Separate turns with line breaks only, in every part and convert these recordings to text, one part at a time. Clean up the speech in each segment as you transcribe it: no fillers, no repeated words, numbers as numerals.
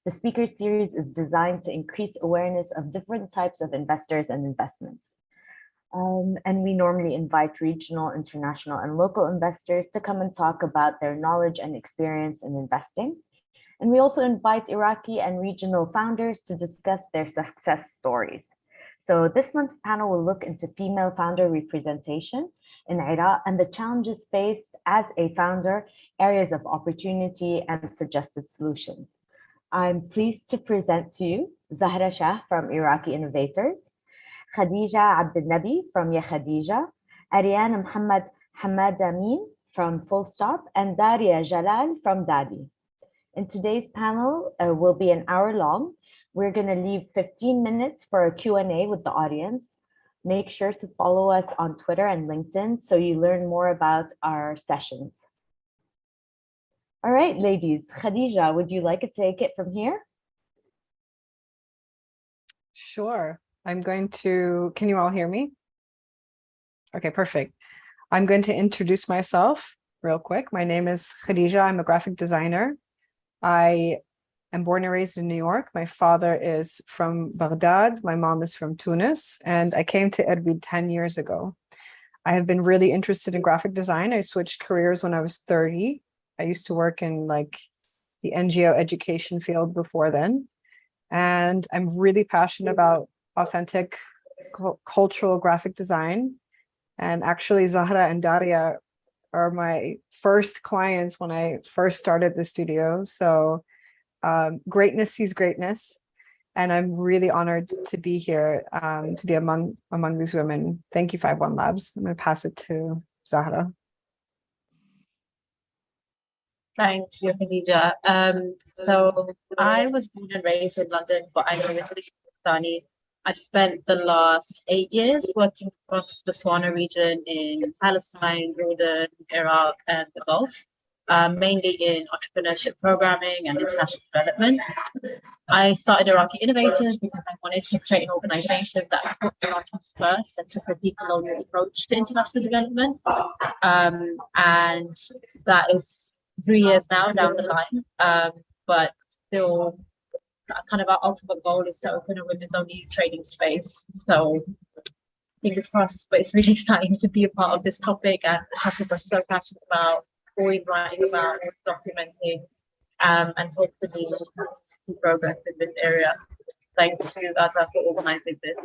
The speaker series is designed to increase awareness of different types of investors and investments. And we normally invite regional, international, and local investors to come and talk about their knowledge and experience in investing. And we also invite Iraqi and regional founders to discuss their success stories. So this month's panel will look into female founder representation in Iraq and the challenges faced as a founder, areas of opportunity, and suggested solutions. I'm pleased to present to you Zahra Shah from Iraqi Innovators, Khadija Abdul-Nabi from Ya Khadijah, Aryan Mohammed from FULLSTOP, and Darea Jalal from Dali. In today's panel will be an hour long. We're going to leave 15 minutes for a Q&A with the audience. Make sure to follow us on Twitter and LinkedIn so you learn more about our sessions. All right, ladies. Khadija, would you like to take it from here?
Sure. Can you all hear me? Okay, perfect. I'm going to introduce myself real quick. My name is Khadija. I'm a graphic designer. I am born and raised in New York. My father is from Baghdad. My mom is from Tunis, and I came to Erbil 10 years ago. I have been really interested in graphic design. I switched careers when I was 30. I used to work in the NGO education field before then. And I'm really passionate about authentic cultural graphic design. And actually, Zahra and Daria are my first clients when I first started the studio. So greatness sees greatness. And I'm really honored to be here, to be among these women. Thank you, 51 Labs. I'm going to pass it to Zahra.
Thank you, Khadija. So I was born and raised in London, but I'm originally Pakistani. I've spent the last 8 years working across the Swana region in Palestine, Jordan, Iraq, and the Gulf, mainly in entrepreneurship programming and international development. I started Iraqi Innovators because I wanted to create an organization that put Iraqis first and took a decolonial approach to international development. And that is 3 years now down the line, but still kind of our ultimate goal is to open a women's only trading space. So fingers crossed, but it's really exciting to be a part of this topic, and the Shopper was so passionate about, always writing about, documenting, and hopefully see progress in this area. Thank you, Gaza, for organizing this.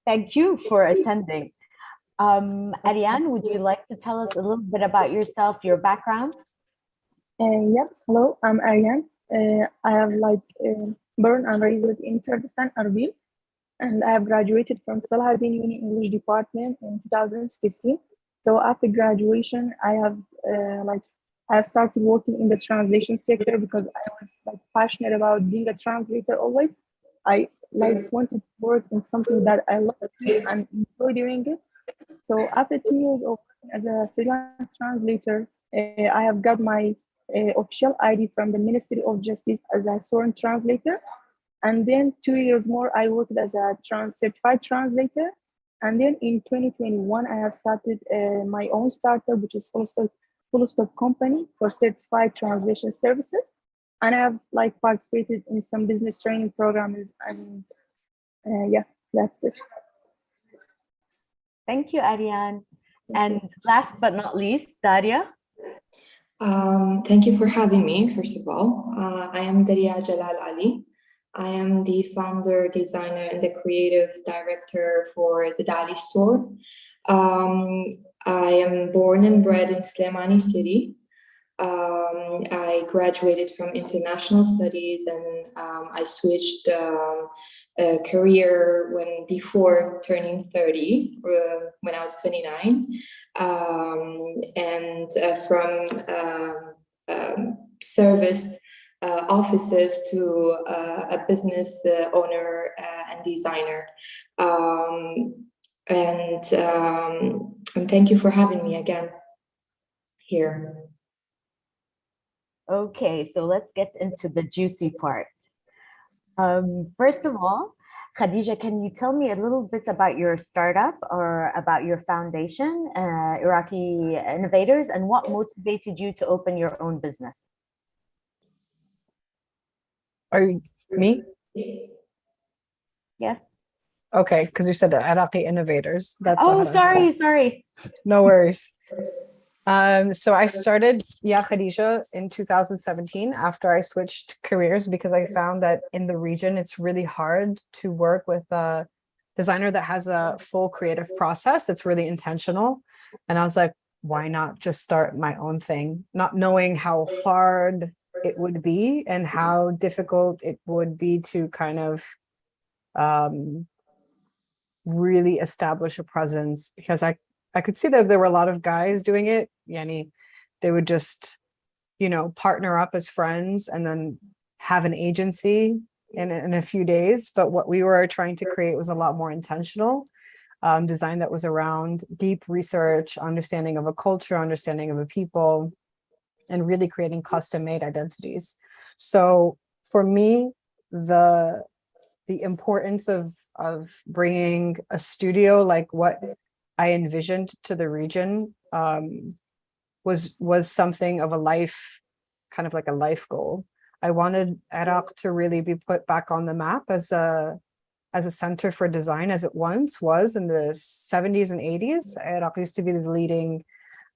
Thank you for attending. Aryan, would you like to tell us a little bit about yourself, your background?
Yeah, hello, I'm Aryan. I have born and raised in Kurdistan, Erbil, and I have graduated from Salahuddin Uni English department in 2016. So after graduation, I have started working in the translation sector because I was passionate about being a translator always. I wanted to work in something that I love and enjoy doing it. So after 2 years of working as a freelance translator, I have got my official ID from the Ministry of Justice as a sworn translator. And then 2 years more, I worked as a certified translator. And then in 2021, I have started my own startup, which is FULLSTOP company for certified translation services. And I have participated in some business training programs, and yeah, that's it.
Thank you, Aryan. And last but not least, Daria.
Thank you for having me, first of all. I am Darea Jalal Ali. I am the founder, designer, and the creative director for the Dali Store. I am born and bred in Slemani City. I graduated from international studies, and I switched career before turning 30, when I was 29, and from service offices to a business owner and designer. And thank you for having me again here.
Okay, so let's get into the juicy part. First of all, Khadija, can you tell me a little bit about your startup or about your foundation, Iraqi Innovators, and what motivated you to open your own business?
Are you me?
Yes.
Okay, because you said Iraqi Innovators. That's
Oh,
Zahra.
sorry.
No worries. So I started Ya Khadijah in 2017 after I switched careers because I found that in the region, it's really hard to work with a designer that has a full creative process. It's really intentional. And I was like, why not just start my own thing? Not knowing how hard it would be and how difficult it would be to kind of really establish a presence, because I could see that there were a lot of guys doing it. Yani, they would just, partner up as friends and then have an agency in a few days. But what we were trying to create was a lot more intentional design that was around deep research, understanding of a culture, understanding of a people, and really creating custom-made identities. So for me, the importance of bringing a studio like what I envisioned to the region was something of a life, kind of like a life goal. I wanted Iraq to really be put back on the map as a center for design, as it once was in the 70s and 80s. Iraq used to be the leading,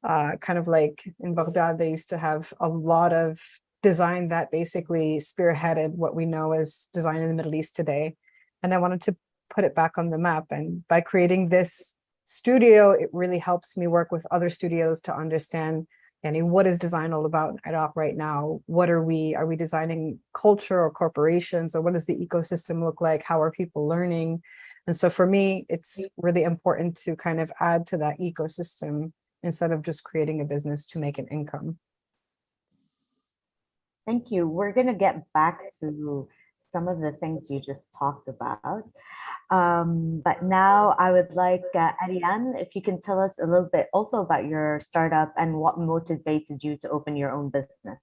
kind of like in Baghdad, they used to have a lot of design that basically spearheaded what we know as design in the Middle East today. And I wanted to put it back on the map. And by creating this studio, it really helps me work with other studios to understand, what is design all about in Iraq right now? What are we designing culture or corporations, or what does the ecosystem look like? How are people learning? And so for me, it's really important to kind of add to that ecosystem instead of just creating a business to make an income.
Thank you. We're going to get back to some of the things you just talked about. But now I would like Aryan, if you can tell us a little bit also about your startup and what motivated you to open your own business.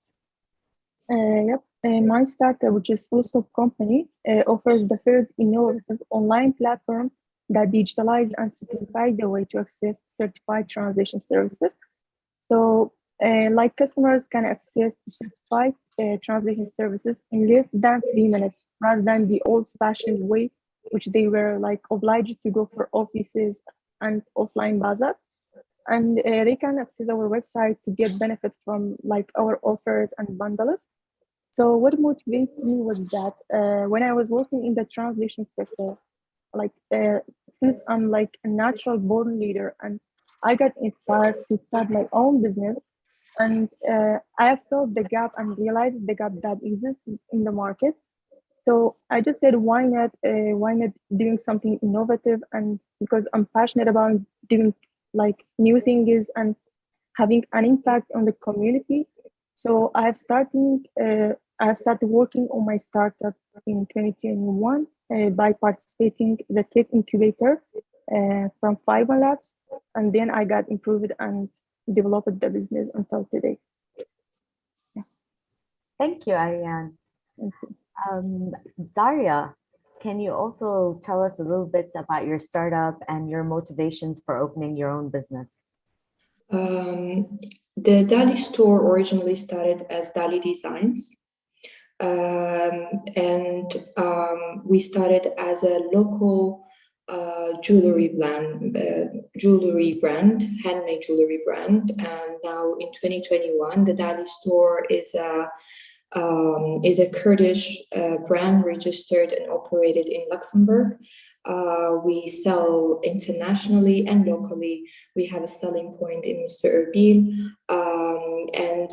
Yep. My startup, which is FULLSTOP company, offers the first innovative online platform that digitalized and simplified the way to access certified translation services. So, like customers can access certified translation services in less than 3 minutes, rather than the old-fashioned way, which they were like obliged to go for offices and offline bazaar. And they can access our website to get benefit from like our offers and bundles. So what motivated me was that when I was working in the translation sector, like since I'm like a natural born leader, and I got inspired to start my own business, and I felt the gap and realized the gap that exists in the market. So I just said, why not doing something innovative? And because I'm passionate about doing like new things and having an impact on the community. So I have started working on my startup in 2021 by participating in the tech incubator from Fiverr Labs, and then I got improved and developed the business until today. Yeah.
Thank you, Aryan. Daria, can you also tell us a little bit about your startup and your motivations for opening your own business?
The Dali Store originally started as Dali Designs. And we started as a local jewelry brand, handmade jewelry brand. And now in 2021, the Dali Store is a Kurdish brand registered and operated in Luxembourg. We sell internationally and locally. We have a selling point in Mr. Erbil, and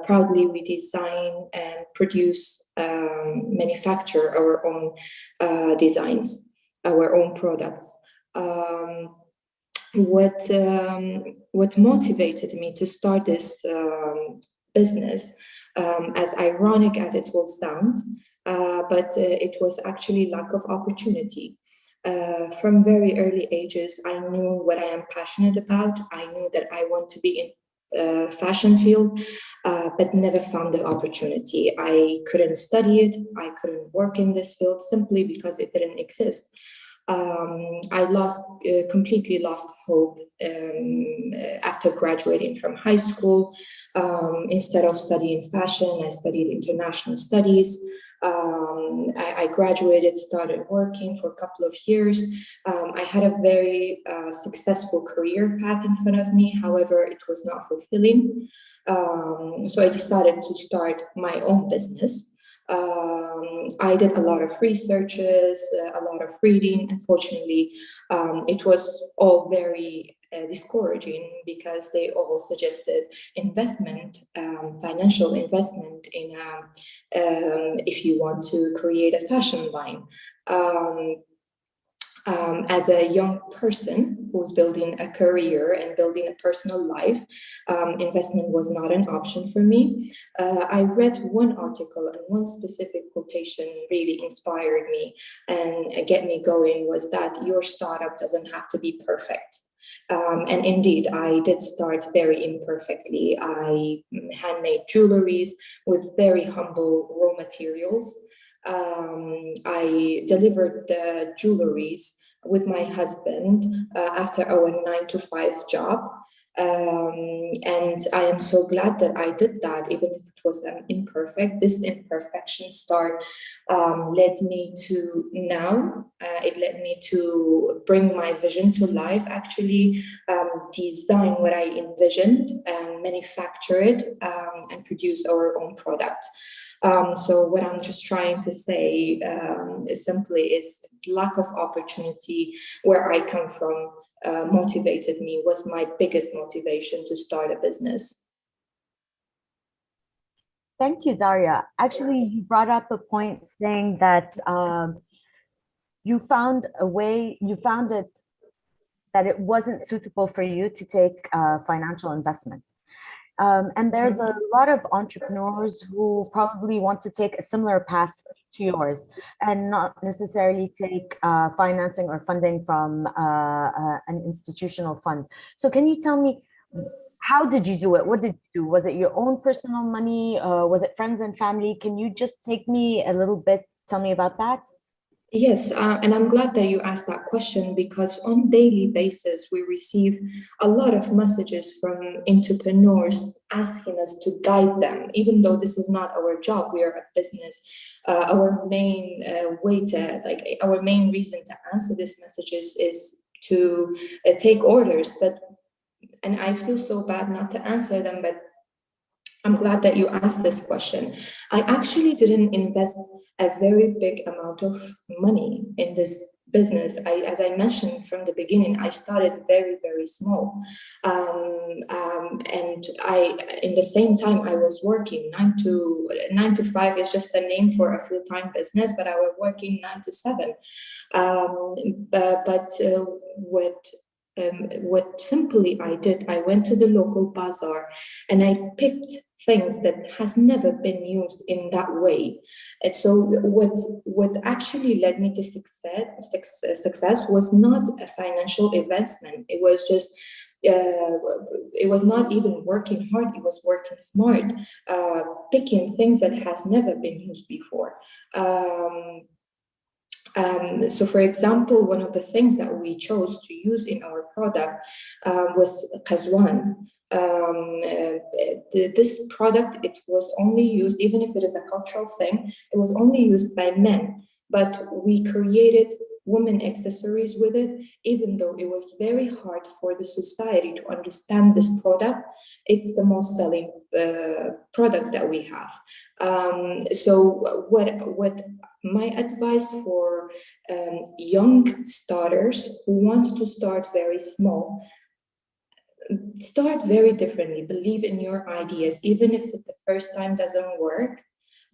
proudly we design and produce, manufacture our own designs, our own products. What motivated me to start this business, as ironic as it will sound, but it was actually lack of opportunity. From very early ages, I knew what I am passionate about. I knew that I want to be in fashion field, but never found the opportunity. I couldn't study it. I couldn't work in this field simply because it didn't exist. I completely lost hope after graduating from high school. Instead of studying fashion, I studied international studies. I graduated, started working for a couple of years. I had a very successful career path in front of me. However, it was not fulfilling. So I decided to start my own business. I did a lot of researches, a lot of reading. Unfortunately, it was all very discouraging because they all suggested investment, financial investment in if you want to create a fashion line. As a young person who's building a career and building a personal life, investment was not an option for me. I read one article and one specific quotation really inspired me and get me going, was that your startup doesn't have to be perfect. And indeed, I did start very imperfectly. I handmade jewelries with very humble raw materials. I delivered the jewelries with my husband after our 9-to-5 job. And I am so glad that I did that, even if it was imperfect. This imperfection start led me to now. It led me to bring my vision to life, actually design what I envisioned and manufacture it and produce our own product. So what I'm just trying to say is simply lack of opportunity where I come from motivated me, was my biggest motivation to start a business.
Thank you, Daria. Actually, you brought up a point saying that you found it that it wasn't suitable for you to take financial investment. And there's a lot of entrepreneurs who probably want to take a similar path to yours and not necessarily take financing or funding from an institutional fund. So can you tell me, how did you do it? What did you do? Was it your own personal money? Was it friends and family? Can you just take me a little bit, tell me about that?
Yes, and I'm glad that you asked that question, because on daily basis, we receive a lot of messages from entrepreneurs asking us to guide them, even though this is not our job, we are a business. Our main our main reason to answer these messages is to take orders, and I feel so bad not to answer them, but I'm glad that you asked this question. I actually didn't invest a very big amount of money in this business. As I mentioned from the beginning, I started very, very small. And in the same time, I was working 9 to 5 is just a name for a full-time business, but I was working 9 to 7. What simply I did, I went to the local bazaar and I picked things that has never been used in that way. And so what actually led me to success was not a financial investment. It was just it was not even working hard, it was working smart, picking things that has never been used before. So for example, one of the things that we chose to use in our product was Qazwan. This product, it was only used, even if it is a cultural thing, it was only used by men, but we created women accessories with it, even though it was very hard for the society to understand this product. It's the most selling products that we have. So what my advice for young starters who want to start very small, start very differently, believe in your ideas, even if the first time doesn't work.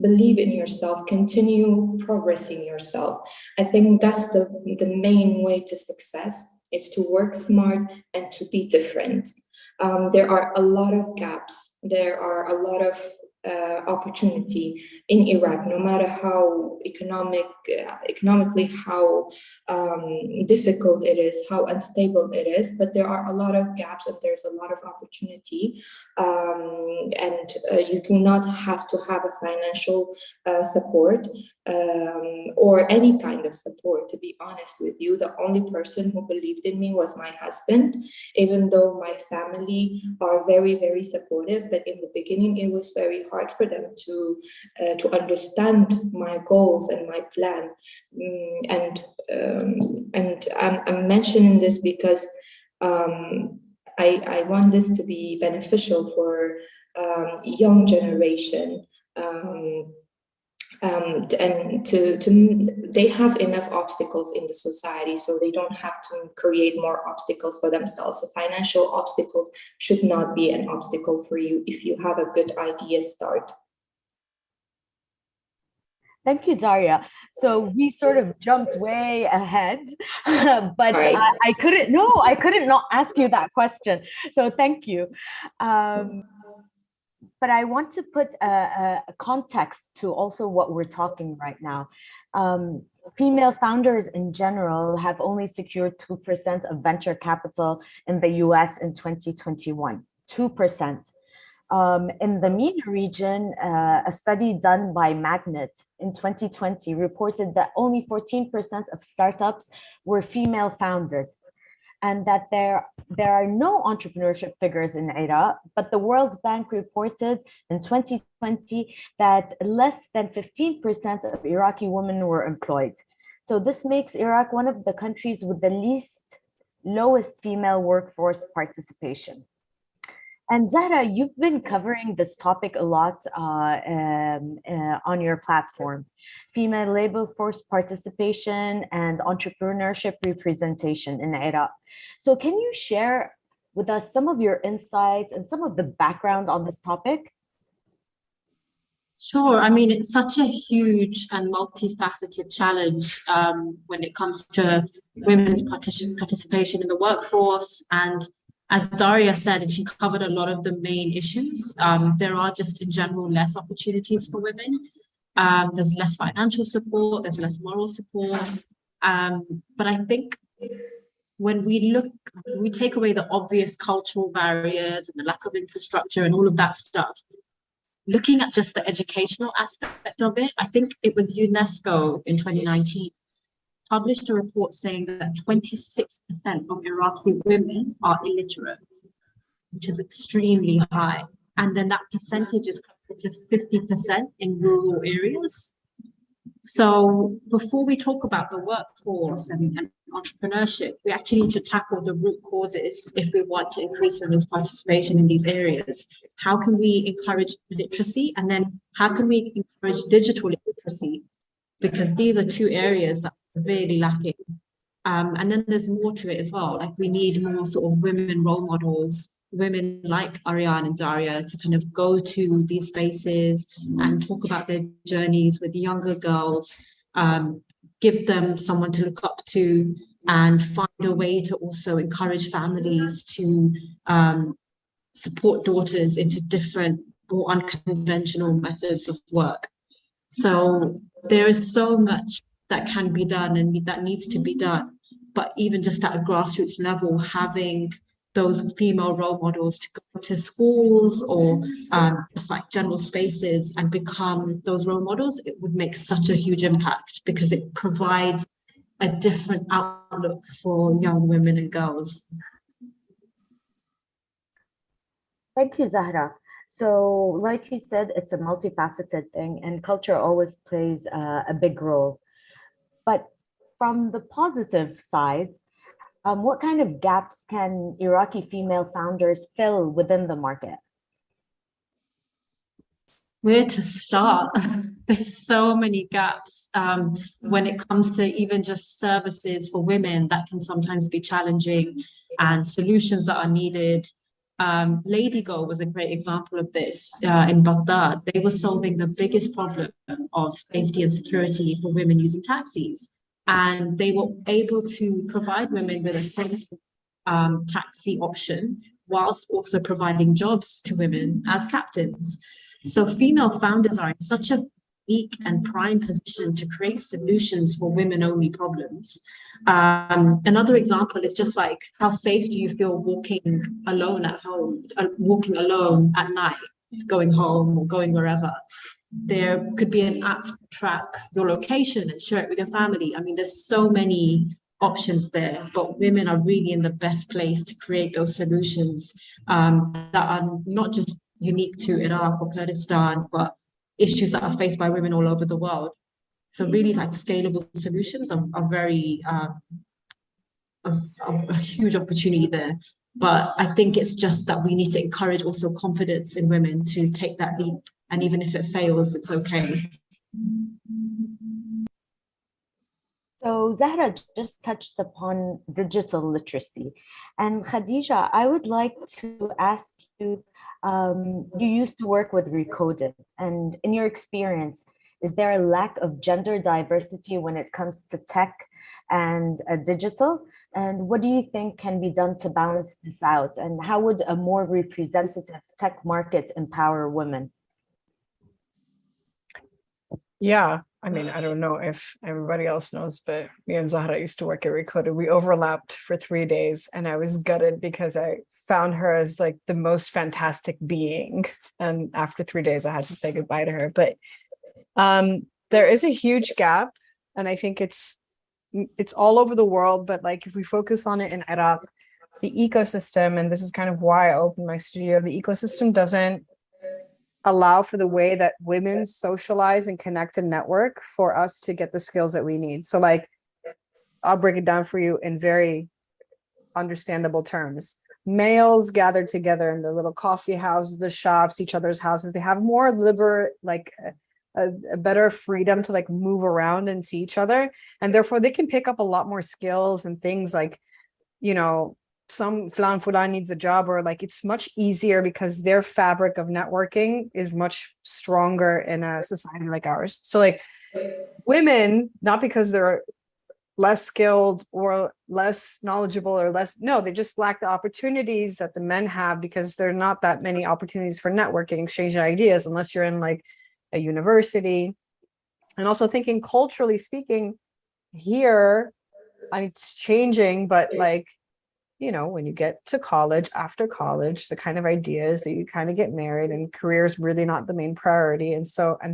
Believe in yourself, continue progressing yourself. I think that's the main way to success, is to work smart and to be different. There are a lot of gaps. There are a lot of opportunity in Iraq, no matter how economically how difficult it is, how unstable it is, but there are a lot of gaps and there's a lot of opportunity, and you do not have to have a financial support. or any kind of support. To be honest with you, the only person who believed in me was my husband, even though my family are very, very supportive. But in the beginning, it was very hard for them to understand my goals and my plan. And I'm mentioning this because I want this to be beneficial for young generation. And they have enough obstacles in the society, so they don't have to create more obstacles for themselves. So financial obstacles should not be an obstacle for you if you have a good idea start.
Thank you, Daria. So we sort of jumped way ahead, but
Right.
I couldn't not ask you that question. So thank you. But I want to put a context to also what we're talking right now. Female founders in general have only secured 2% of venture capital in the US in 2021, 2%. In the MENA region, a study done by Magnet in 2020 reported that only 14% of startups were female founded, and that there are no entrepreneurship figures in Iraq, but the World Bank reported in 2020 that less than 15% of Iraqi women were employed. So this makes Iraq one of the countries with the lowest female workforce participation. And Zahra, you've been covering this topic a lot on your platform, female labor force participation and entrepreneurship representation in Iraq. So can you share with us some of your insights and some of the background on this topic?
Sure. I mean, it's such a huge and multifaceted challenge when it comes to women's participation in the workforce. And as Daria said, and she covered a lot of the main issues, there are just in general less opportunities for women. There's less financial support, there's less moral support. But I think when we take away the obvious cultural barriers and the lack of infrastructure and all of that stuff, looking at just the educational aspect of it, I think it was UNESCO in 2019 published a report saying that 26% of Iraqi women are illiterate, which is extremely high. And then that percentage is closer to 50% in rural areas. So before we talk about the workforce and entrepreneurship, we actually need to tackle the root causes if we want to increase women's participation in these areas. How can we encourage literacy? And then how can we encourage digital literacy? Because these are two areas that are really lacking. And then there's more to it as well. Like we need more sort of women role models, women like Aryan and Daria to kind of go to these spaces and talk about their journeys with younger girls, give them someone to look up to, and find a way to also encourage families to support daughters into different, more unconventional methods of work. So there is so much that can be done and that needs to be done. But even just at a grassroots level, having those female role models to go to schools or just like general spaces and become those role models, it would make such a huge impact because it provides a different outlook for young women and girls.
Thank you, Zahra. So like you said, it's a multifaceted thing and culture always plays a big role. But from the positive side, what kind of gaps can Iraqi female founders fill within the market?
Where to start? There's so many gaps when it comes to even just services for women that can sometimes be challenging and solutions that are needed. Lady-Go was a great example of this in Baghdad. They were solving the biggest problem of safety and security for women using taxis. And they were able to provide women with a safe taxi option whilst also providing jobs to women as captains. So female founders are in such a unique and prime position to create solutions for women-only problems. Another example is just like, how safe do you feel walking alone at home, walking alone at night, going home or going wherever? there could be an app to track your location and share it with your family. I mean, there's so many options there, but women are really in the best place to create those solutions that are not just unique to Iraq or Kurdistan, but issues that are faced by women all over the world. So really like scalable solutions are very a huge opportunity there. But I think it's just that we need to encourage also confidence in women to take that leap. And even if it fails, it's okay.
So Zahra just touched upon digital literacy. And Khadija, I would like to ask you, you used to work with Recoded, and in your experience, is there a lack of gender diversity when it comes to tech and digital? And what do you think can be done to balance this out? And how would a more representative tech market empower women?
Yeah, I mean, I don't know if everybody else knows, but me and Zahra used to work at Recoded. We overlapped for 3 days, and I was gutted because I found her as like the most fantastic being. And after 3 days, I had to say goodbye to her. But there is a huge gap, and I think it's all over the world. But like if we focus on it in Iraq, the ecosystem, and this is kind of why I opened my studio, the ecosystem doesn't allow for the way that women socialize and connect and network for us to get the skills that we need. So like, I'll break it down for you in very understandable terms. Males gather together in the little coffee houses, the shops, each other's houses. They have more a better freedom to like move around and see each other. And therefore they can pick up a lot more skills and things like, you know, some fulan needs a job, or like it's much easier because their fabric of networking is much stronger in a society like ours. So like women, not because they're less skilled or less knowledgeable or less, no, they just lack the opportunities that the men have because there are not that many opportunities for networking, exchanging ideas, unless you're in like a university. And also thinking culturally speaking here, I mean, it's changing, but like, you know, when you get to college, after college, the kind of ideas that you kind of get married and career is really not the main priority. And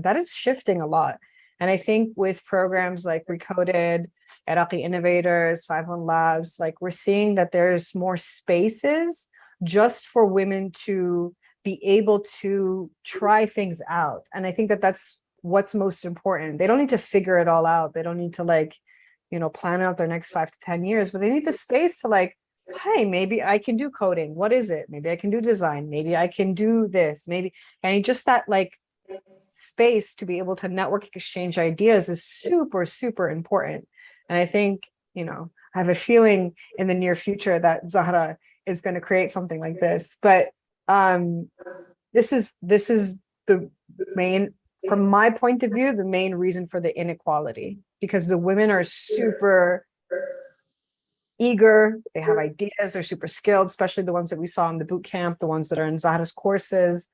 that is shifting a lot. And I think with programs like Recoded, Iraqi Innovators, 51 Labs, like we're seeing that there's more spaces just for women to be able to try things out. And I think that that's what's most important. They don't need to figure it all out. They don't need to like, you know, plan out their next 5 to 10 years, but they need the space to like, hey, maybe I can do coding. What is it? Maybe I can do design. Maybe I can do this. Maybe, and just that like space to be able to network, exchange ideas is super, super important. And I think, you know, I have a feeling in the near future that Zahra is going to create something like this. But this is the main, from my point of view, the main reason for the inequality, because the women are super eager, they have ideas, they're super skilled, especially the ones that we saw in the boot camp, the ones that are in Zahra's courses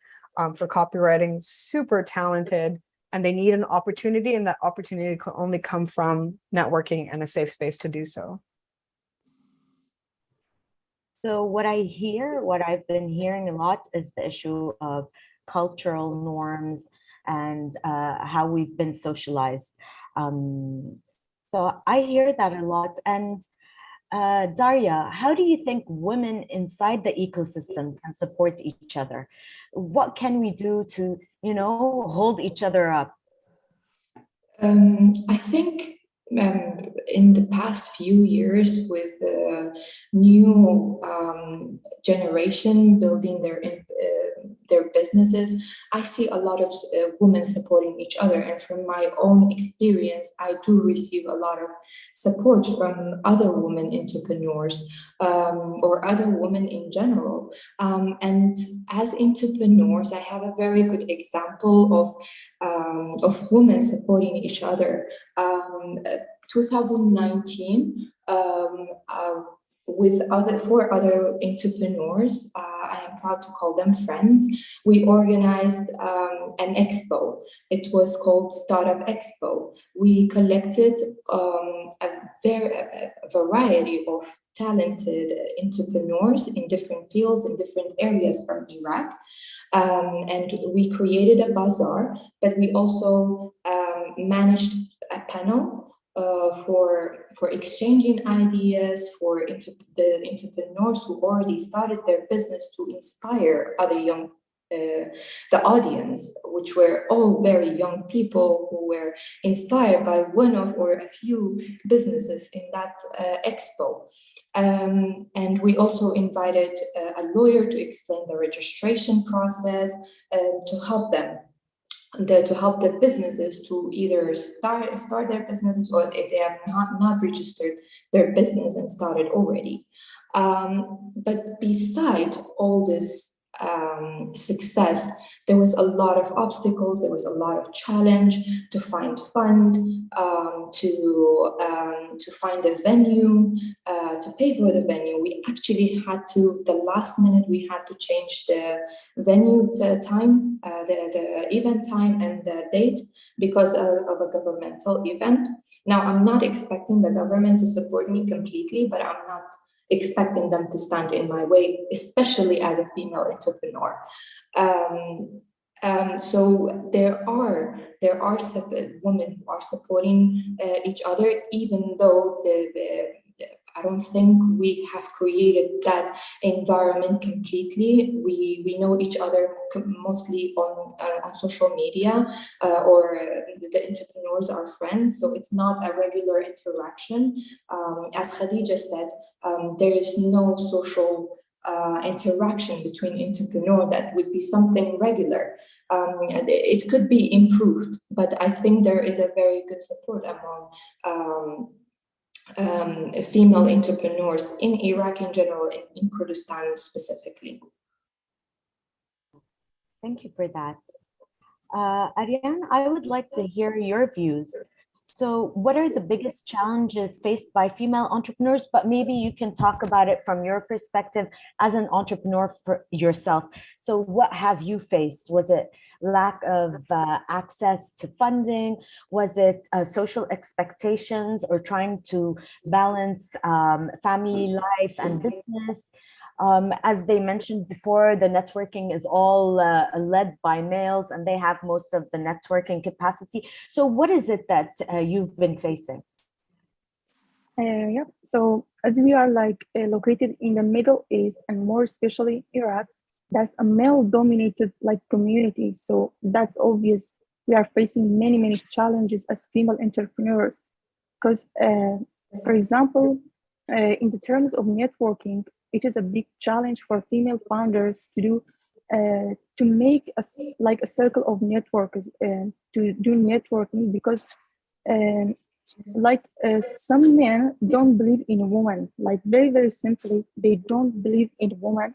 for copywriting, super talented, and they need an opportunity, and that opportunity can only come from networking and a safe space to do so.
So what I've been hearing a lot is the issue of cultural norms and how we've been socialized. So I hear that a lot. And Daria, how do you think women inside the ecosystem can support each other? What can we do to, you know, hold each other up?
I think in the past few years, with the new generation building their businesses, I see a lot of women supporting each other. And from my own experience, I do receive a lot of support from other women entrepreneurs or other women in general. And as entrepreneurs, I have a very good example of women supporting each other. 2019, with four other entrepreneurs, I am proud to call them friends, we organized an expo. It was called Startup Expo. We collected a variety of talented entrepreneurs in different fields, in different areas from Iraq. And we created a bazaar, but we also managed a panel for exchanging ideas for the entrepreneurs who already started their business to inspire other young the audience, which were all very young people who were inspired by one of or a few businesses in that expo. And we also invited a lawyer to explain the registration process to help them. To help the businesses to either start their businesses, or if they have not registered their business and started already. But beside all this success, there was a lot of obstacles, there was a lot of challenge to find fund, to find a venue, to pay for the venue. We actually had to, the last minute, we had to change the venue time, the event time and the date because of a governmental event. Now, I'm not expecting the government to support me completely, but I'm not expecting them to stand in my way, especially as a female entrepreneur. So there are women who are supporting each other, even though I don't think we have created that environment completely. We know each other mostly on social media, or the entrepreneurs are friends, so it's not a regular interaction. As Khadija said, there is no social interaction between entrepreneurs that would be something regular. It could be improved, but I think there is a very good support among female entrepreneurs in Iraq in general, in Kurdistan specifically.
Thank you for that. Aryan, I would like to hear your views. So what are the biggest challenges faced by female entrepreneurs? But maybe you can talk about it from your perspective as an entrepreneur for yourself. So what have you faced? Was it lack of access to funding? Was it social expectations, or trying to balance family life and business? As they mentioned before, the networking is all led by males, and they have most of the networking capacity. So what is it that you've been facing?
Yeah, so as we are located in the Middle East, and more especially Iraq, that's a male-dominated community. So that's obvious. We are facing many challenges as female entrepreneurs, because, for example, in the terms of networking, it is a big challenge for female founders to do, to make a circle of networkers, to do networking, because some men don't believe in women. Very simply, they don't believe in women.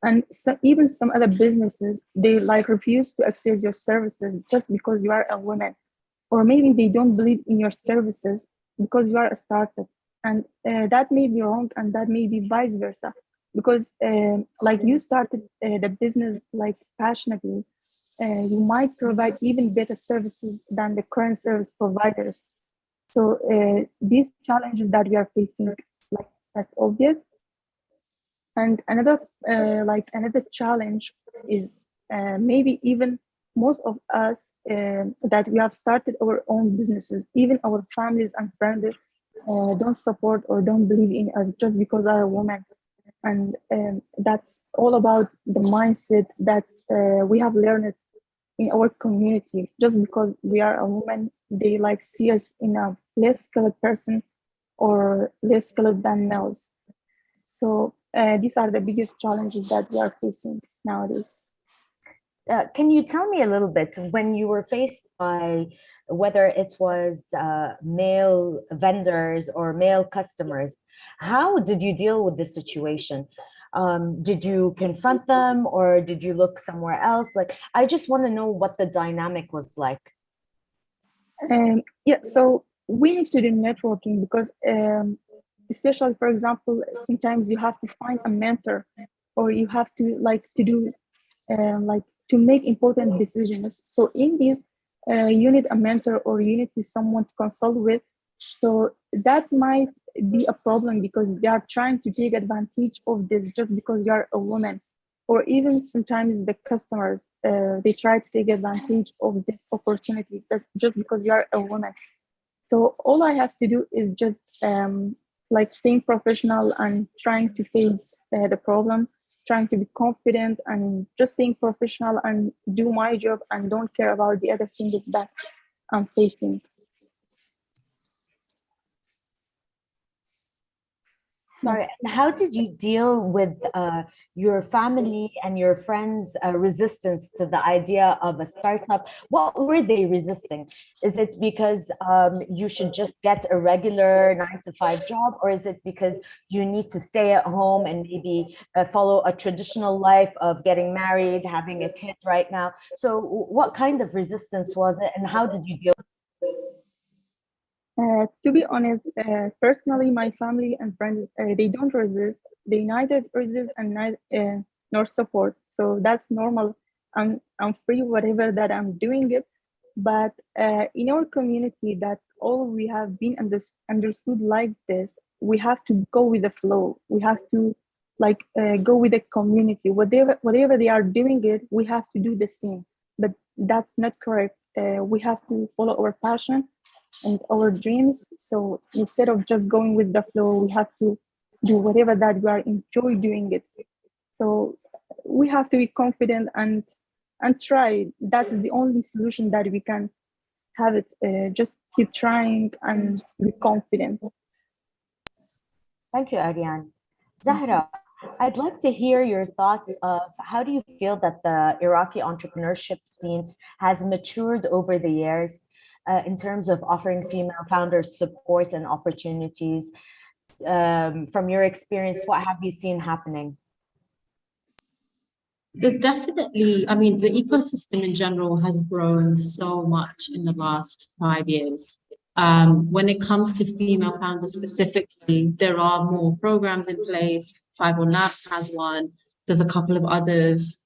And even some other businesses, they refuse to access your services just because you are a woman. Or maybe they don't believe in your services because you are a startup. And that may be wrong, and that may be vice versa. Because you started the business passionately, you might provide even better services than the current service providers. So these challenges that we are facing, that's obvious. And another challenge is maybe even most of us that we have started our own businesses, even our families and friends don't support or don't believe in us just because I'm a woman. And that's all about the mindset that we have learned in our community. Just because we are a woman, they see us in a less skilled person or less skilled than males. So these are the biggest challenges that we are facing nowadays.
Can you tell me a little bit, when you were faced by whether it was male vendors or male customers, how did you deal with this situation? Did you confront them, or did you look somewhere else? I just want to know what the dynamic was like.
Yeah, so we need to do networking because especially, for example, sometimes you have to find a mentor, or you have to to make important decisions. So in this, you need a mentor, or you need someone to consult with. So that might be a problem because they are trying to take advantage of this just because you are a woman. or even sometimes the customers, they try to take advantage of this opportunity that just because you are a woman. So all I have to do is just like staying professional and trying to face the problem, trying to be confident and just staying professional and do my job and don't care about the other things that I'm facing.
Sorry, and how did you deal with your family and your friends' resistance to the idea of a startup? What were they resisting? Is it because you should just get a regular 9-to-5 job, or is it because you need to stay at home and maybe follow a traditional life of getting married, having a kid right now? So what kind of resistance was it, and how did you deal?
To be honest, personally, my family and friends, they don't resist. They neither resist and neither, nor support. So that's normal. I'm free, whatever that I'm doing it. But in our community, that all we have been understood like this, we have to go with the flow. We have to like go with the community. Whatever they are doing it, we have to do the same. But that's not correct. We have to follow our passion and our dreams. So instead of just going with the flow, we have to do whatever that we are enjoy doing it. So we have to be confident and try. That's the only solution that we can have it. Just keep trying and be confident.
Thank you, Aryan. Zahra, I'd like to hear your thoughts of how do you feel that the Iraqi entrepreneurship scene has matured over the years in terms of offering female founders support and opportunities. From your experience, what have you seen happening?
There's definitely, I mean, the ecosystem in general has grown so much in the last 5 years. When it comes to female founders specifically, there are more programs in place. 51 Labs has one. There's a couple of others.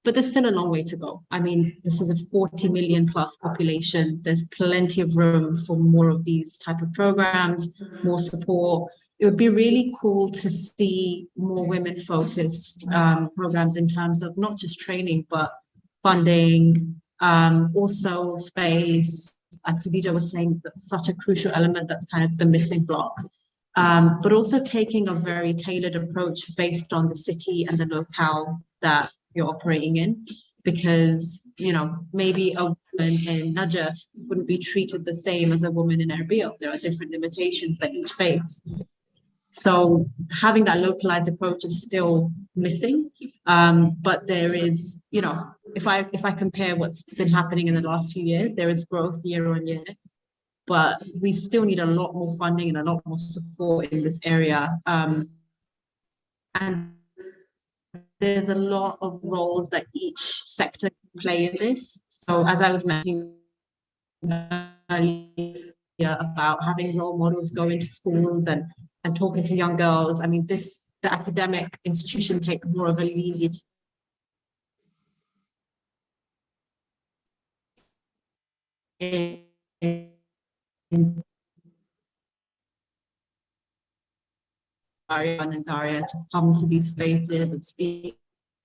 But there's still a long way to go. I mean, this is a 40 million plus population. There's plenty of room for more of these type of programs, more support. It would be really cool to see more women-focused programs in terms of not just training, but funding, also space. As Khadija was saying, that's such a crucial element that's kind of the missing block. But also taking a very tailored approach based on the city and the locale that you're operating in, because, you know, maybe a woman in Najaf wouldn't be treated the same as a woman in Erbil. There are different limitations that each face. So having that localized approach is still missing. But there is, you know, if I compare what's been happening in the last few years, there is growth year on year. But we still need a lot more funding and a lot more support in this area. And there's a lot of roles that each sector can play in this. So as I was mentioning earlier about having role models go into schools and talking to young girls, I mean, the academic institution take more of a lead in Aryan and Daria to come to these spaces and speak.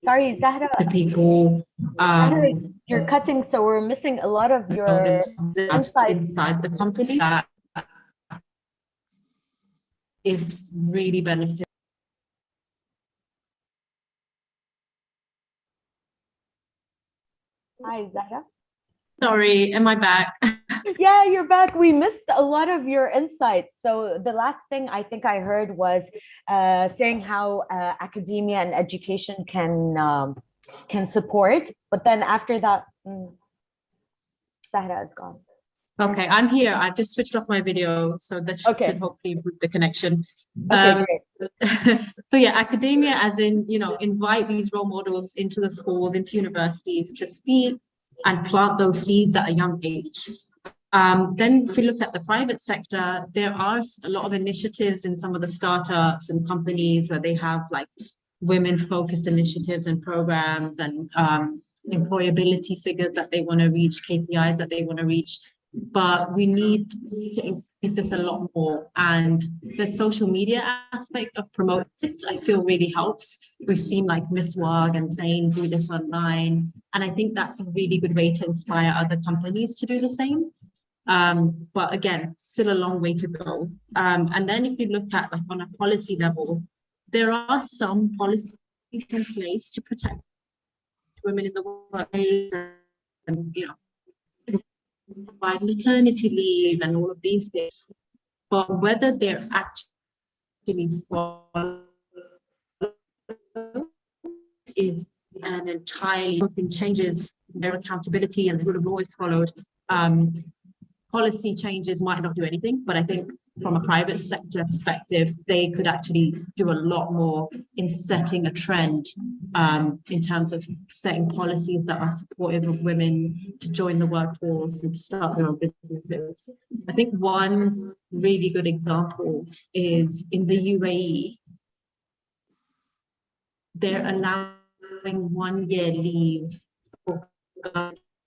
Sorry, Zahra,
to people.
Zahra, you're cutting, so we're missing a lot of your insights
inside the company that is really beneficial.
Hi, Zahra.
Sorry, am I back?
Yeah, you're back. We missed a lot of your insights. So the last thing I think I heard was saying how academia and education can support, but then after that, Zahra is gone.
Okay, I'm here. I've just switched off my video, so that should hopefully improve the connection.
Okay, great.
So yeah, academia, as in, you know, invite these role models into the schools, into universities to speak and plant those seeds at a young age. Then if we look at the private sector, there are a lot of initiatives in some of the startups and companies where they have like women-focused initiatives and programs and employability figures that they want to reach, KPIs that they want to reach. But we need to this a lot more, and the social media aspect of promoting this, I feel, really helps. We've seen like Miss Wag and Zayn do this online, and I think that's a really good way to inspire other companies to do the same. But again, still a long way to go. And then if you look at like on a policy level, there are some policies in place to protect women in the workplace, and provide maternity leave and all of these things. But whether they're actually followed is an entirely changes their accountability, and the rule of law is followed. Policy changes might not do anything, but I think from a private sector perspective, they could actually do a lot more in setting a trend, in terms of setting policies that are supportive of women to join the workforce and to start their own businesses. I think one really good example is in the UAE. They're allowing 1 year leave for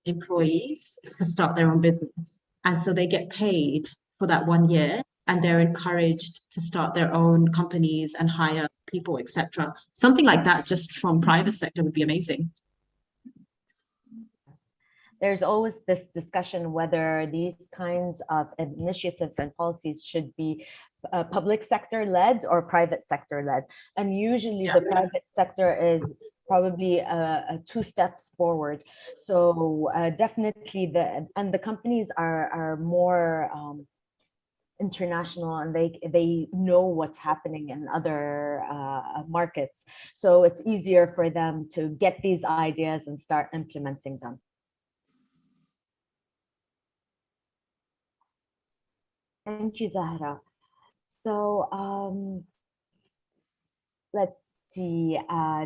employees to start their own business. And so they get paid for that 1 year, and they're encouraged to start their own companies and hire people, etc. Something like that just from private sector would be amazing.
There's always this discussion whether these kinds of initiatives and policies should be public sector led or private sector led. And usually the private sector is probably 2 steps forward. So definitely the companies are more international, and they know what's happening in other markets. So it's easier for them to get these ideas and start implementing them. Thank you, Zahra. So let's see,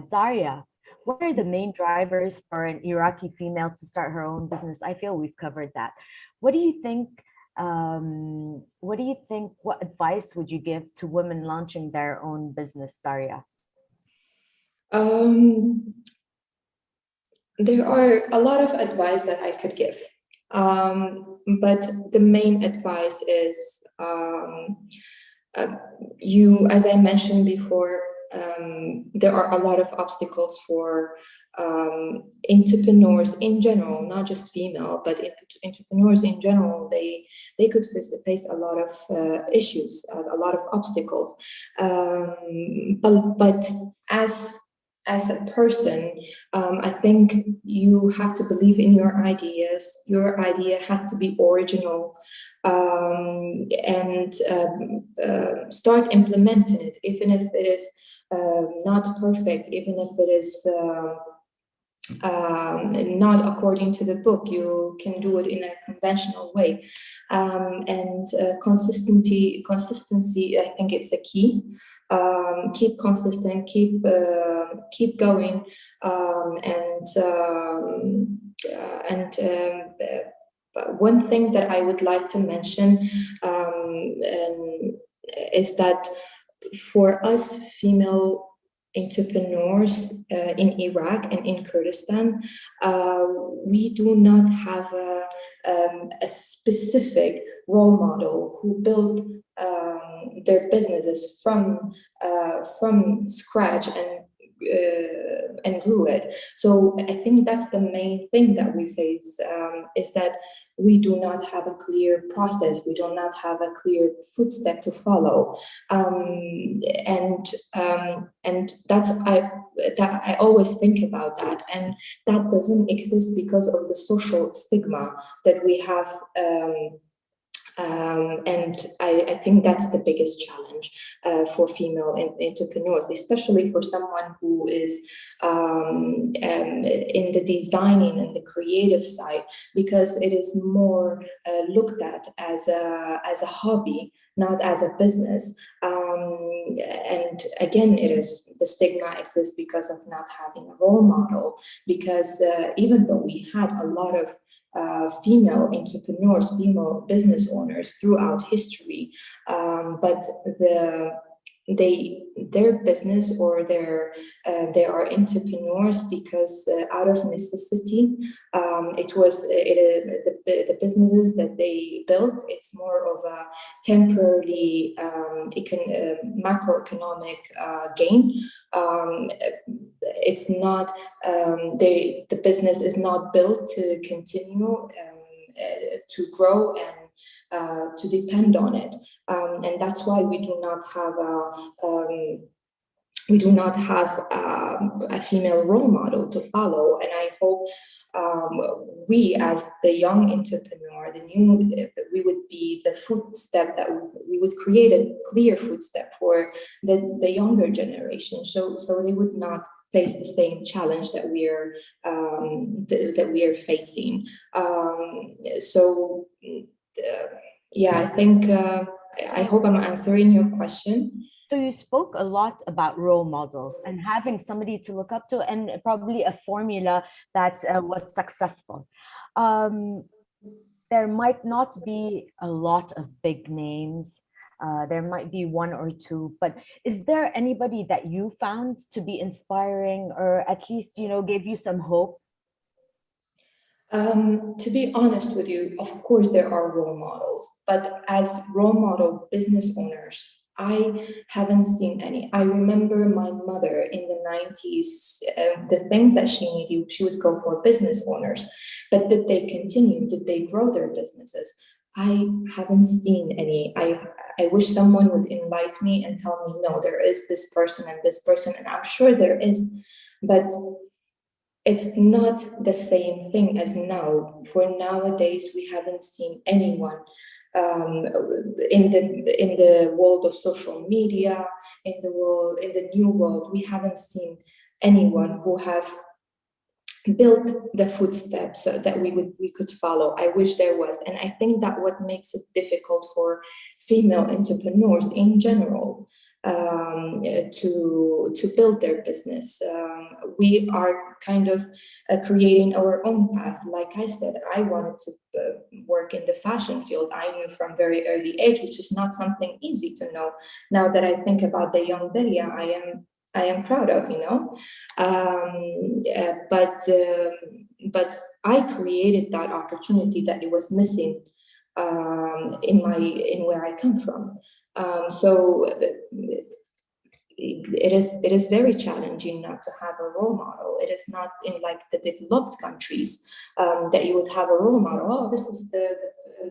Daria, what are the main drivers for an Iraqi female to start her own business? I feel we've covered that. What do you think? What advice would you give to women launching their own business, Daria?
There are a lot of advice that I could give. But the main advice is as I mentioned before, there are a lot of obstacles for entrepreneurs in general, not just female, but entrepreneurs in general. They could face a lot of issues, a lot of obstacles. But as a person, I think you have to believe in your ideas. Your idea has to be original, and start implementing it, even if it is not perfect, even if it is not according to the book. You can do it in a conventional way, and consistency. I think it's the key. Keep consistent, keep going, one thing that I would like to mention is that for us female entrepreneurs in Iraq and in Kurdistan, we do not have a specific role model who built their businesses from scratch and grew it. So I think that's the main thing that we face, is that we do not have a clear process. We do not have a clear footstep to follow, and that's I always think about that, and that doesn't exist because of the social stigma that we have. And I think that's the biggest challenge for female entrepreneurs, especially for someone who is in the designing and the creative side, because it is more looked at as a hobby, not as a business. And again, the stigma exists because of not having a role model, because even though we had a lot of female entrepreneurs, female business owners throughout history, but their business or they are entrepreneurs because out of necessity. The businesses that they built, it's more of a temporarily macroeconomic gain. It's not the business is not built to continue to grow and to depend on it, and that's why we do not have a female role model to follow. And I hope we, as the young entrepreneur, we would be the footstep that we would create a clear footstep for the younger generation, so they would not face the same challenge that we are facing. Yeah, I think I hope I'm answering your question.
So you spoke a lot about role models and having somebody to look up to, and probably a formula that was successful. There might not be a lot of big names. There might be one or two, but is there anybody that you found to be inspiring, or at least, gave you some hope?
To be honest with you, of course there are role models, but as role model business owners, I haven't seen any. I remember my mother in the 90s, the things that she needed, she would go for business owners, but did they continue? Did they grow their businesses? I haven't seen any. I wish someone would invite me and tell me, no, there is this person, and I'm sure there is, but it's not the same thing as now. For nowadays, we haven't seen anyone in the world of social media, in the new world. We haven't seen anyone who have built the footsteps that we could follow. I wish there was, and I think that what makes it difficult for female entrepreneurs in general to build their business. We are kind of creating our own path. Like I said, I wanted to work in the fashion field. I knew from very early age, which is not something easy to know. Now that I think about the young Dalia, I am proud of, but I created that opportunity that it was missing in where I come from. So it is very challenging not to have a role model. It is not in like the developed countries that you would have a role model. Oh, this is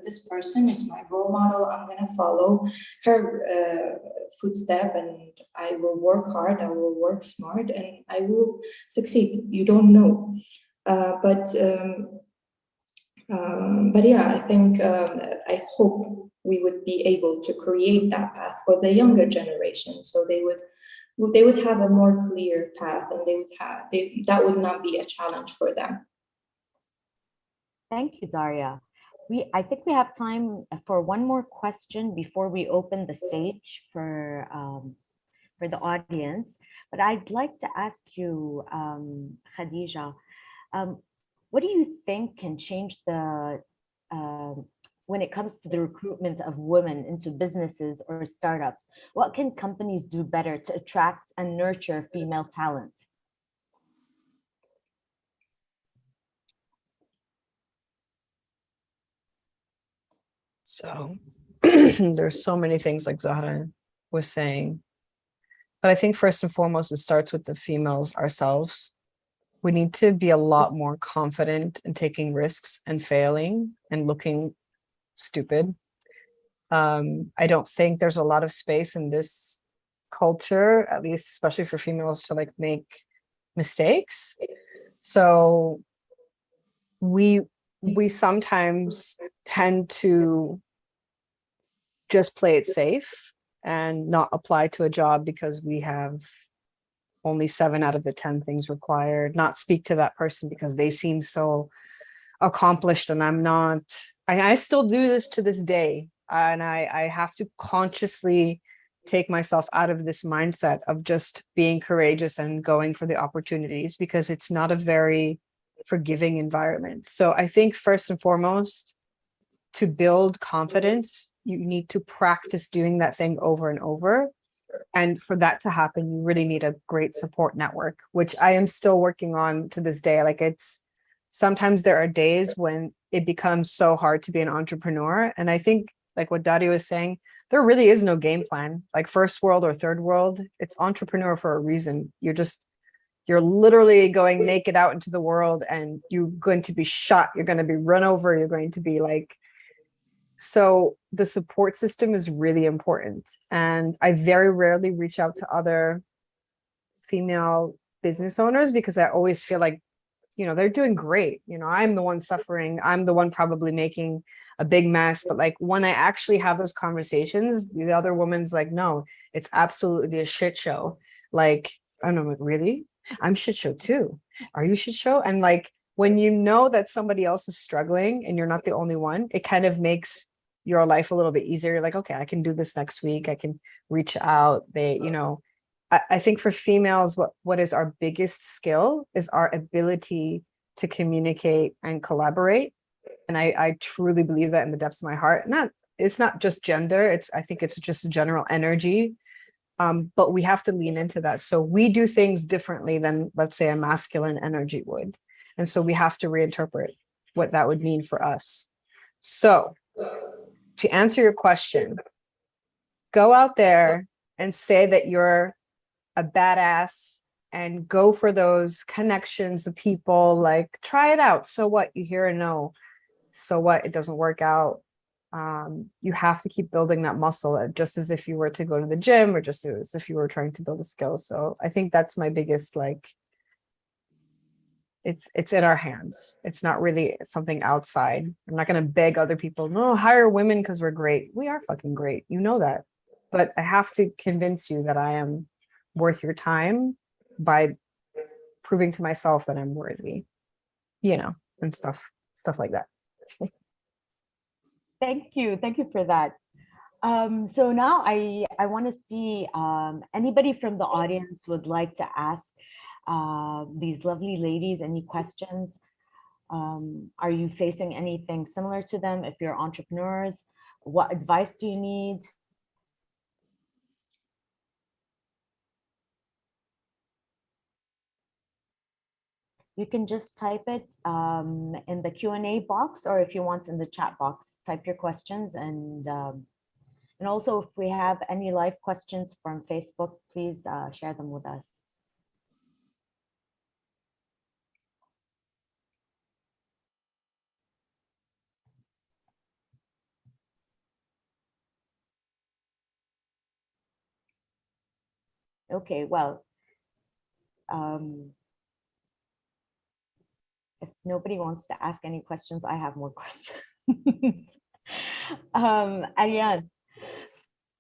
this person, it's my role model. I'm gonna follow her footstep, and I will work hard, I will work smart, and I will succeed. You don't know, but yeah, I think I hope we would be able to create that path for the younger generation, so they would have a more clear path, and that would not be a challenge for them.
Thank you, Daria. I think we have time for one more question before we open the stage for the audience. But I'd like to ask you, Khadija, what do you think can change when it comes to the recruitment of women into businesses or startups? What can companies do better to attract and nurture female talent?
So there's so many things like Zahra was saying, but I think first and foremost, it starts with the females ourselves. We need to be a lot more confident in taking risks and failing and looking stupid. I don't think there's a lot of space in this culture, at least especially for females, to like make mistakes. So we sometimes tend to just play it safe and not apply to a job because we have only 7 out of the 10 things required, not speak to that person because they seem so accomplished and I'm not. I still do this to this day, and I have to consciously take myself out of this mindset of just being courageous and going for the opportunities, because it's not a very forgiving environment. So I think first and foremost, to build confidence, you need to practice doing that thing over and over. And for that to happen, you really need a great support network, which I am still working on to this day. Like it's sometimes there are days when it becomes so hard to be an entrepreneur. And I think like what Dadi was saying, there really is no game plan, like first world or third world. It's entrepreneur for a reason. You're literally going naked out into the world and you're going to be shot. You're going to be run over. You're going to be like, so the support system is really important. And I very rarely reach out to other female business owners because I always feel like, they're doing great. I'm the one suffering. I'm the one probably making a big mess. But like when I actually have those conversations, the other woman's like, no, it's absolutely a shit show. Like, I don't know, really? I'm shit show too. Are you shit show? And like, when you know that somebody else is struggling and you're not the only one, it kind of makes your life a little bit easier. You're like, okay, I can do this next week. I can reach out. I think for females, what is our biggest skill is our ability to communicate and collaborate. And I truly believe that in the depths of my heart. It's not just gender. I think it's just a general energy. But we have to lean into that. So we do things differently than, let's say, a masculine energy would. And so we have to reinterpret what that would mean for us. So to answer your question, go out there and say that you're a badass and go for those connections of people. Like, try it out. So what? You hear a no. So what? It doesn't work out. You have to keep building that muscle, just as if you were to go to the gym or just as if you were trying to build a skill. So I think that's my biggest, like, it's in our hands. It's not really something outside. I'm not going to beg other people, no, hire women because we're great. We are fucking great. You know that. But I have to convince you that I am worth your time by proving to myself that I'm worthy, and stuff like that.
Thank you for that. So now I want to see anybody from the audience would like to ask these lovely ladies any questions. Are you facing anything similar to them? If you're entrepreneurs, what advice do you need? You can just type it in the Q&A box, or if you want in the chat box, type your questions. And also, if we have any live questions from Facebook, please share them with us. Okay, well, if nobody wants to ask any questions, I have more questions. Aryan,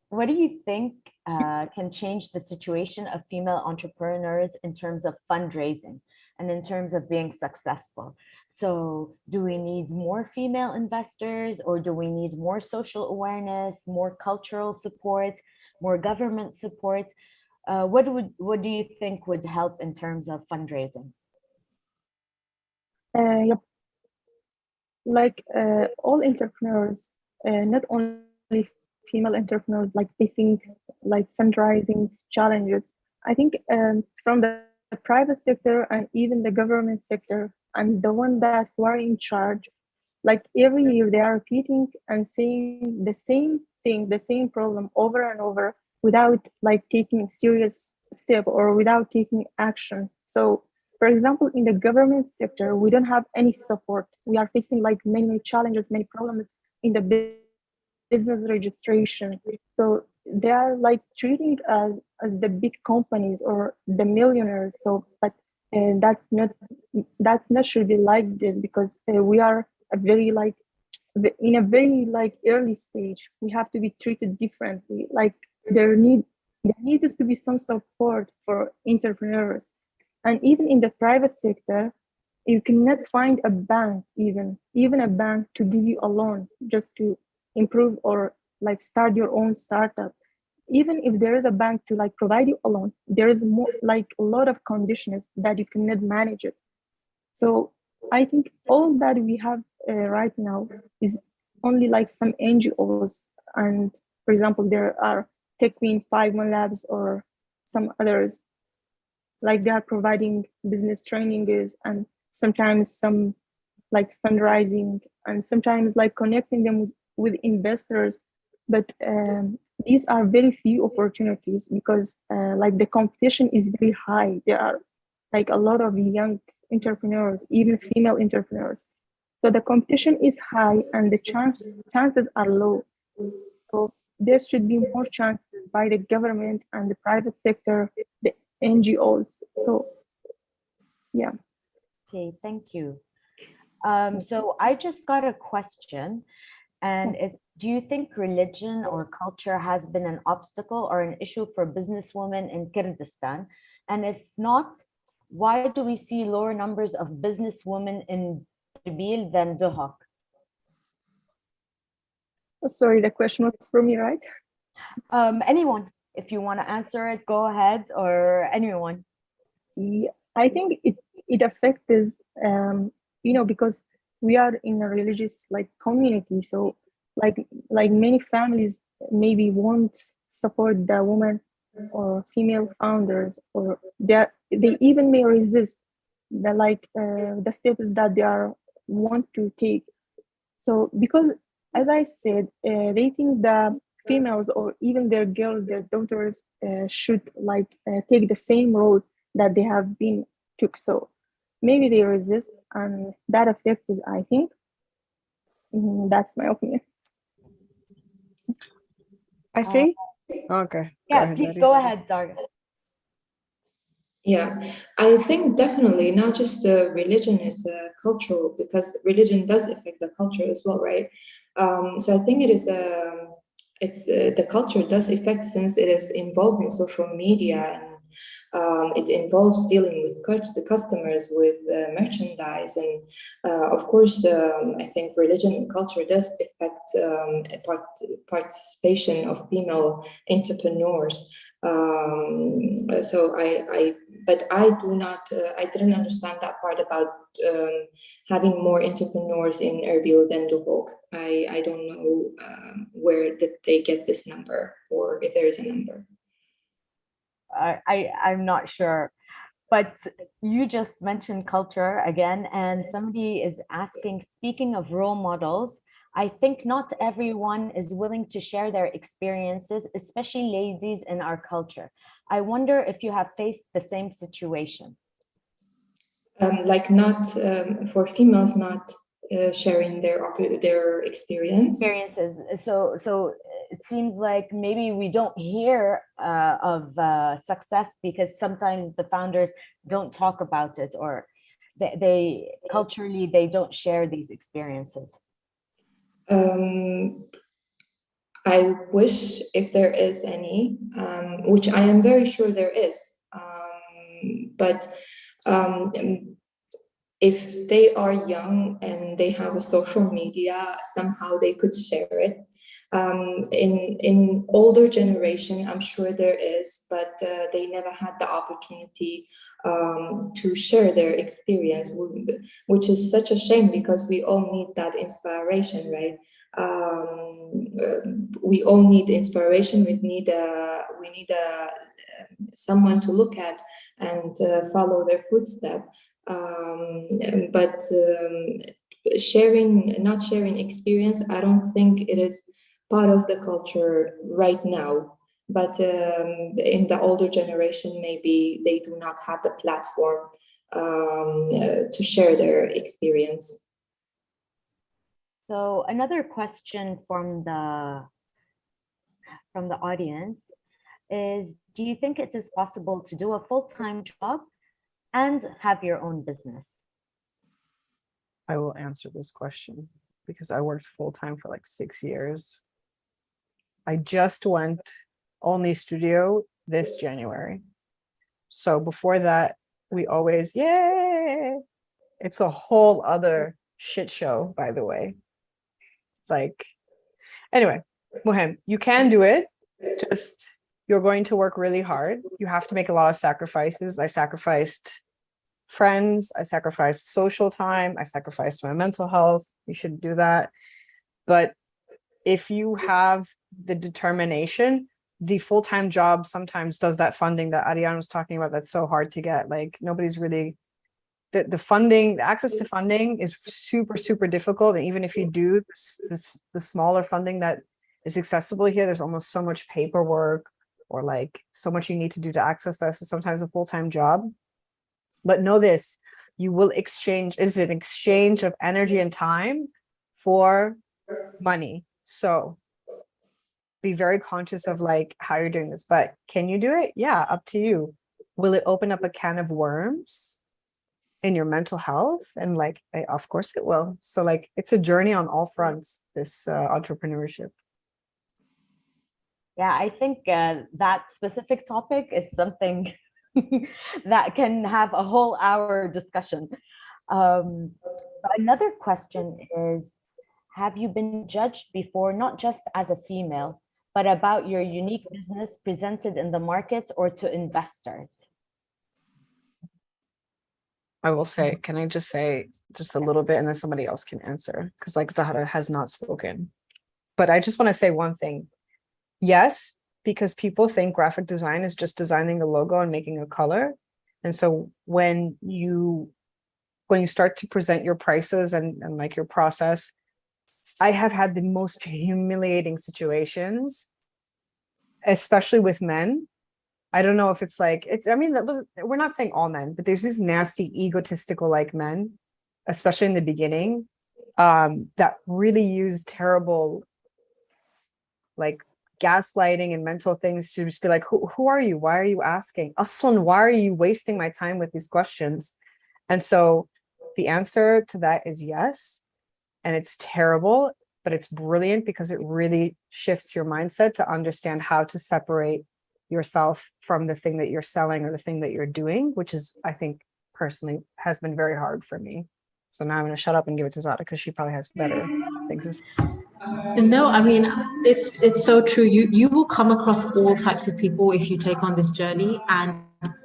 what do you think can change the situation of female entrepreneurs in terms of fundraising and in terms of being successful? So do we need more female investors, or do we need more social awareness, more cultural support, more government support? What do you think would help in terms of fundraising?
Yep. Like all entrepreneurs, not only female entrepreneurs, like facing like fundraising challenges. I think from the private sector and even the government sector, and the one that who are in charge, like every year they are repeating and saying the same thing, the same problem over and over without like taking a serious step or without taking action. So for example, in the government sector, we don't have any support. We are facing like many challenges, many problems in the business registration. So they are like treating as the big companies or the millionaires. So, but that's not should be like this, because we are a very like in a very like early stage. We have to be treated differently. Like there needs to be some support for entrepreneurs. And even in the private sector, you cannot find a bank, even a bank, to give you a loan just to improve or like start your own startup. Even if there is a bank to like provide you a loan, there is more like a lot of conditions that you cannot manage it. So I think all that we have right now is only like some NGOs, and for example, there are Techwin, 51 Labs, or some others. Like they are providing business trainings and sometimes some like fundraising and sometimes like connecting them with investors. But these are very few opportunities because like the competition is very high. There are like a lot of young entrepreneurs, even female entrepreneurs. So the competition is high and the chances are low. So there should be more chances by the government and the private sector, the NGOs. So yeah.
Okay, thank you. So I just got a question, and it's, do you think religion or culture has been an obstacle or an issue for businesswomen in Kurdistan? And if not, why do we see lower numbers of businesswomen in Erbil than Duhok?
Sorry, the question was for me, right?
Anyone, if you want to answer it, go ahead, or anyone.
Yeah, I think it affects because we are in a religious like community, so like many families maybe won't support the woman or female founders, or they even may resist the steps that they are want to take. So because as I said, they think the females or even their girls, their daughters should take the same road that they have been took. So maybe they resist, and that affects, I think. That's my opinion.
I think, okay.
Yeah,
ahead,
please
Dadi.
go ahead, Zahra.
Yeah, I think definitely not just the religion is cultural, because religion does affect the culture as well, right? So I think it's the culture does affect, since it is involved in social media, and it involves dealing with the customers, with merchandise, and of course, I think religion and culture does affect participation of female entrepreneurs. So but I do not, I didn't understand that part about having more entrepreneurs in Erbil than Duhok. I don't know where did they get this number, or if there is a number.
I'm not sure, but you just mentioned culture again, and somebody is asking, speaking of role models, I think not everyone is willing to share their experiences, especially ladies in our culture. I wonder if you have faced the same situation.
Like not for females, not sharing their experience.
So it seems like maybe we don't hear of success because sometimes the founders don't talk about it, or they culturally they don't share these experiences.
I wish if there is any, which I am very sure there is, but if they are young and they have a social media, somehow they could share it. In older generation, I'm sure there is, but they never had the opportunity to share their experience, which is such a shame, because we all need that inspiration, right? We all need inspiration. We need someone to look at and follow their footsteps. But not sharing experience, I don't think it is part of the culture right now. But in the older generation, maybe they do not have the platform to share their experience.
So another question from the audience is, do you think it is possible to do a full-time job and have your own business?
I will answer this question because I worked full-time for like 6 years. I just went only studio this January. So before that, we always, yay! It's a whole other shit show, by the way. Like, anyway, Muhem, you can do it. Just, you're going to work really hard. You have to make a lot of sacrifices. I sacrificed friends, I sacrificed social time, I sacrificed my mental health. You should do that. But if you have the determination, the full-time job sometimes does that funding that Aryan was talking about. That's so hard to get. Like nobody's really, the funding, the access to funding is super, super difficult. And even if you do the smaller funding that is accessible here, there's almost so much paperwork or like so much you need to do to access that. So sometimes a full-time job, but know this, you will exchange, is an exchange of energy and time for money. So be very conscious of like how you're doing this, but can you do it? Yeah, up to you. Will it open up a can of worms in your mental health? And like, of course it will. So like, it's a journey on all fronts, this entrepreneurship.
Yeah, I think that specific topic is something that can have a whole hour discussion. Another question is, have you been judged before, not just as a female, but about your unique business presented in the market or to investors?
I will say, can I just say just a little bit and then somebody else can answer? Because like Zahra has not spoken. But I just want to say one thing. Yes, because people think graphic design is just designing a logo and making a color. And so when you start to present your prices and like your process, I have had the most humiliating situations, especially with men. I don't know if it's like, I mean, we're not saying all men, but there's these nasty, egotistical like men, especially in the beginning, that really use terrible, like gaslighting and mental things to just be like, who are you? Why are you asking? Aslan, why are you wasting my time with these questions? And so the answer to that is yes. And it's terrible, but it's brilliant because it really shifts your mindset to understand how to separate yourself from the thing that you're selling or the thing that you're doing, which is, I think, personally has been very hard for me. So now I'm going to shut up and give it to Zahra because she probably has better things to say.
No, I mean, it's so true. You will come across all types of people if you take on this journey, and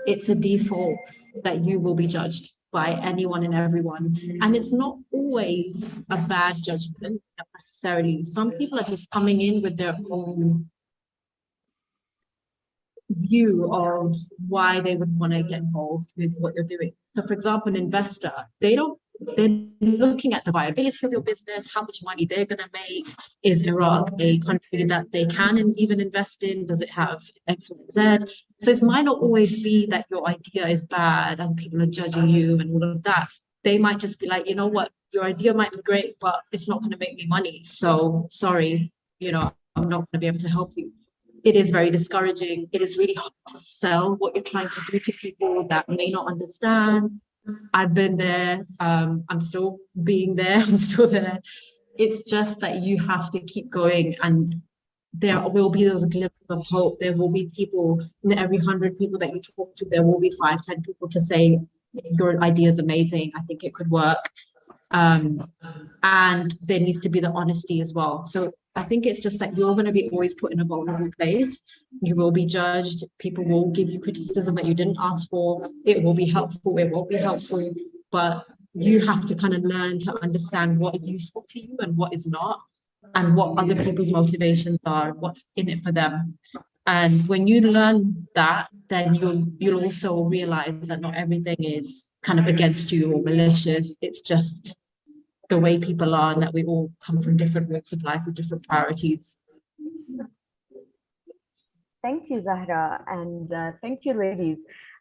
it's a default that you will be judged by anyone and everyone. And it's not always a bad judgment necessarily. Some people are just coming in with their own view of why they would want to get involved with what you're doing. So for example, an investor, they're looking at the viability of your business, how much money they're going to make. Is Iraq a country that they can even invest in? Does it have X, Y, Z? So it might not always be that your idea is bad and people are judging you and all of that. They might just be like, you know what, your idea might be great, but it's not going to make me money. So sorry, I'm not going to be able to help you. It is very discouraging. It is really hard to sell what you're trying to do to people that may not understand. I've been there. I'm still being there. I'm still there. It's just that you have to keep going, and there will be those glimpses of hope. There will be people, in every 100 people that you talk to, there will be 5, 10 people to say, your idea is amazing. I think it could work. And there needs to be the honesty as well. So I think it's just that you're going to be always put in a vulnerable place. You will be judged. People will give you criticism that you didn't ask for. It will be helpful. It won't be helpful. But you have to kind of learn to understand what is useful to you and what is not, and what other people's motivations are, what's in it for them. And when you learn that, then you'll also realize that not everything is kind of against you or malicious. It's just the way people are, and that we all come from different walks of life with different priorities.
Thank you, Zahra, and thank you, ladies.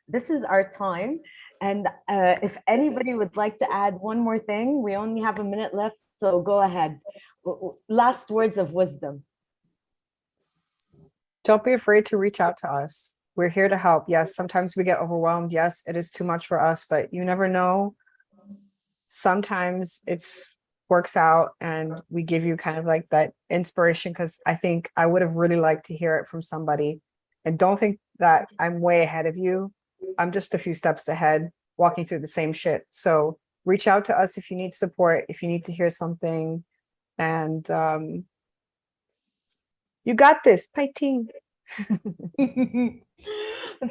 This is our time. And if anybody would like to add one more thing, we only have a minute left, so go ahead. Last words of wisdom.
Don't be afraid to reach out to us. We're here to help. Yes, sometimes we get overwhelmed. Yes, it is too much for us, but you never know. Sometimes it's works out and we give you kind of like that inspiration, because I think I would have really liked to hear it from somebody. And don't think that I'm way ahead of you. I'm just a few steps ahead, walking through the same shit. So reach out to us if you need support, if you need to hear something. And you got this, Paiting.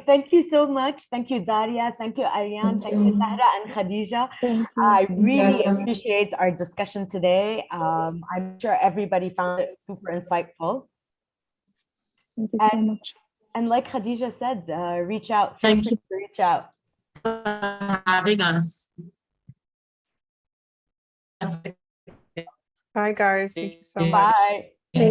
Thank you so much. Thank you, Daria. Thank you, Aryan. Thank you, Zahra and Khadija. I really appreciate our discussion today. I'm sure everybody found it super insightful.
Thank you so
And,
much.
and like Khadija said, reach out. Feel
Thank
free
you
to reach out.
for having us.
Bye, guys. Thank you so much.
Bye.